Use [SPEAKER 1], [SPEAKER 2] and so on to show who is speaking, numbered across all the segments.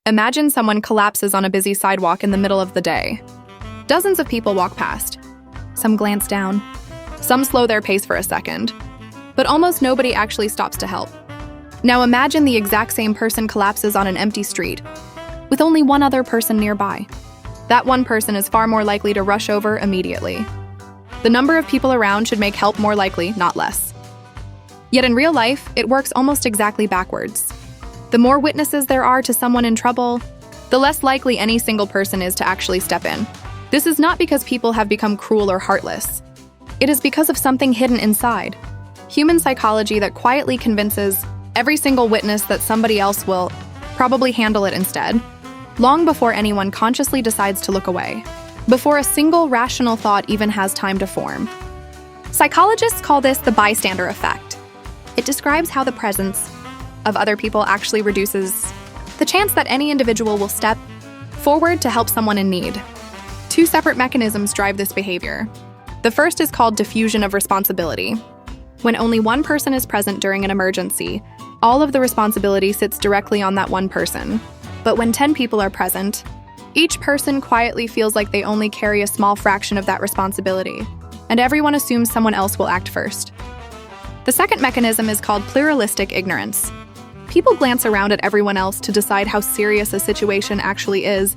[SPEAKER 1] Imagine someone collapses on a busy sidewalk in the middle of the day. Dozens of people walk past. Some glance down. Some slow their pace for a second. But almost nobody actually stops to help. Now imagine the exact same person collapses on an empty street, with only one other person nearby. That one person is far more likely to rush over immediately. The number of people around should make help more likely, not less. Yet in real life, it works almost exactly backwards. The more witnesses there are to someone in trouble, the less likely any single person is to actually step in. This is not because people have become cruel or heartless. It is because of something hidden inside. Human psychology that quietly convinces every single witness that somebody else will probably handle it instead, long before anyone consciously decides to look away, before a single rational thought even has time to form. Psychologists call this the bystander effect. It describes how the presence of other people actually reduces the chance that any individual will step forward to help someone in need. Two separate mechanisms drive this behavior. The first is called diffusion of responsibility. When only one person is present during an emergency, all of the responsibility sits directly on that one person. But when 10 people are present, each person quietly feels like they only carry a small fraction of that responsibility, and everyone assumes someone else will act first. The second mechanism is called pluralistic ignorance. People glance around at everyone else to decide how serious a situation actually is,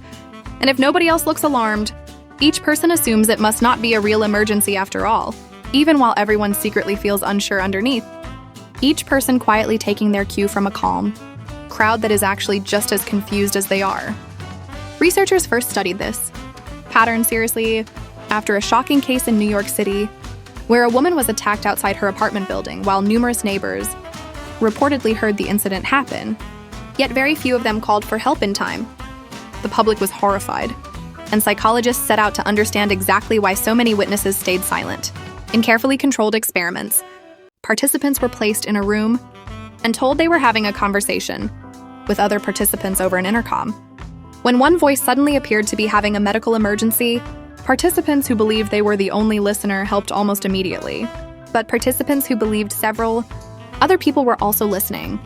[SPEAKER 1] and if nobody else looks alarmed, each person assumes it must not be a real emergency after all, even while everyone secretly feels unsure underneath. Each person quietly taking their cue from a calm crowd that is actually just as confused as they are. Researchers first studied this pattern seriously after a shocking case in New York City, where a woman was attacked outside her apartment building while numerous neighbors reportedly heard the incident happen, yet very few of them called for help in time. The public was horrified, and psychologists set out to understand exactly why so many witnesses stayed silent. In carefully controlled experiments, participants were placed in a room and told they were having a conversation with other participants over an intercom. When one voice suddenly appeared to be having a medical emergency, participants who believed they were the only listener helped almost immediately. But participants who believed several other people were also listening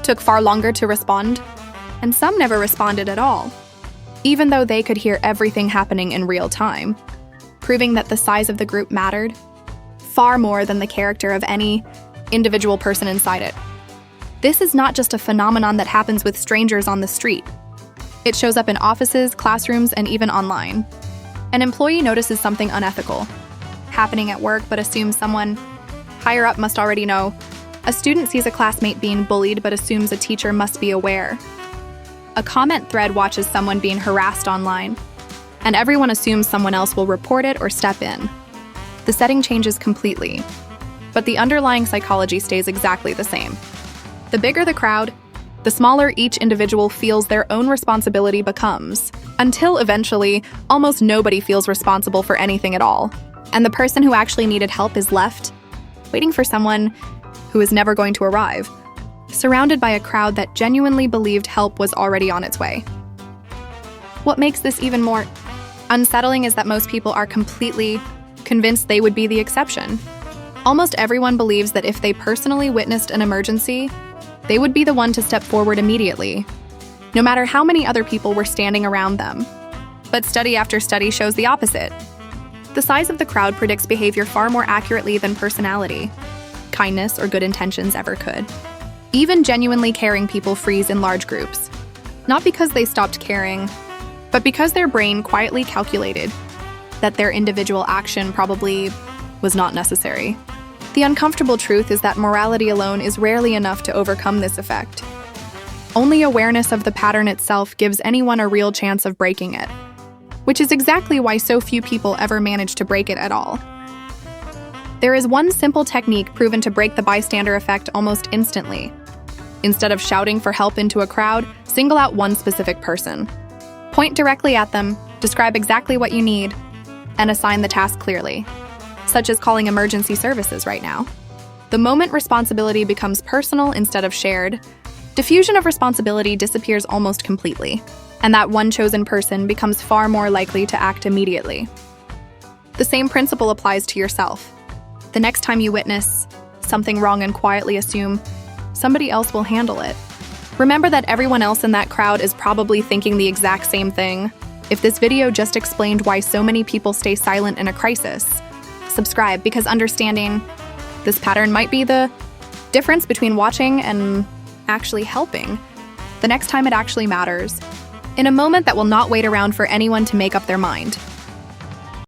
[SPEAKER 1] took far longer to respond, and some never responded at all, even though they could hear everything happening in real time, proving that the size of the group mattered far more than the character of any individual person inside it. This is not just a phenomenon that happens with strangers on the street. It shows up in offices, classrooms, and even online. An employee notices something unethical happening at work but assumes someone higher up must already know. A student sees a classmate being bullied but assumes a teacher must be aware. A comment thread watches someone being harassed online, and everyone assumes someone else will report it or step in. The setting changes completely, but the underlying psychology stays exactly the same. The bigger the crowd, the smaller each individual feels their own responsibility becomes, until eventually, almost nobody feels responsible for anything at all, and the person who actually needed help is left waiting for someone who is never going to arrive, surrounded by a crowd that genuinely believed help was already on its way. What makes this even more unsettling is that most people are completely convinced they would be the exception. Almost everyone believes that if they personally witnessed an emergency, they would be the one to step forward immediately, no matter how many other people were standing around them. But study after study shows the opposite. The size of the crowd predicts behavior far more accurately than personality, kindness, or good intentions ever could. Even genuinely caring people freeze in large groups, not because they stopped caring, but because their brain quietly calculated that their individual action probably was not necessary. The uncomfortable truth is that morality alone is rarely enough to overcome this effect. Only awareness of the pattern itself gives anyone a real chance of breaking it, which is exactly why so few people ever manage to break it at all. There is one simple technique proven to break the bystander effect almost instantly. Instead of shouting for help into a crowd, single out one specific person. Point directly at them, describe exactly what you need, and assign the task clearly, such as calling emergency services right now. The moment responsibility becomes personal instead of shared, diffusion of responsibility disappears almost completely, and that one chosen person becomes far more likely to act immediately. The same principle applies to yourself. The next time you witness something wrong and quietly assume somebody else will handle it, Remember that everyone else in that crowd is probably thinking the exact same thing. If this video just explained why so many people stay silent in a crisis, subscribe, because understanding this pattern might be the difference between watching and actually helping the next time it actually matters, in a moment that will not wait around for anyone to make up their mind.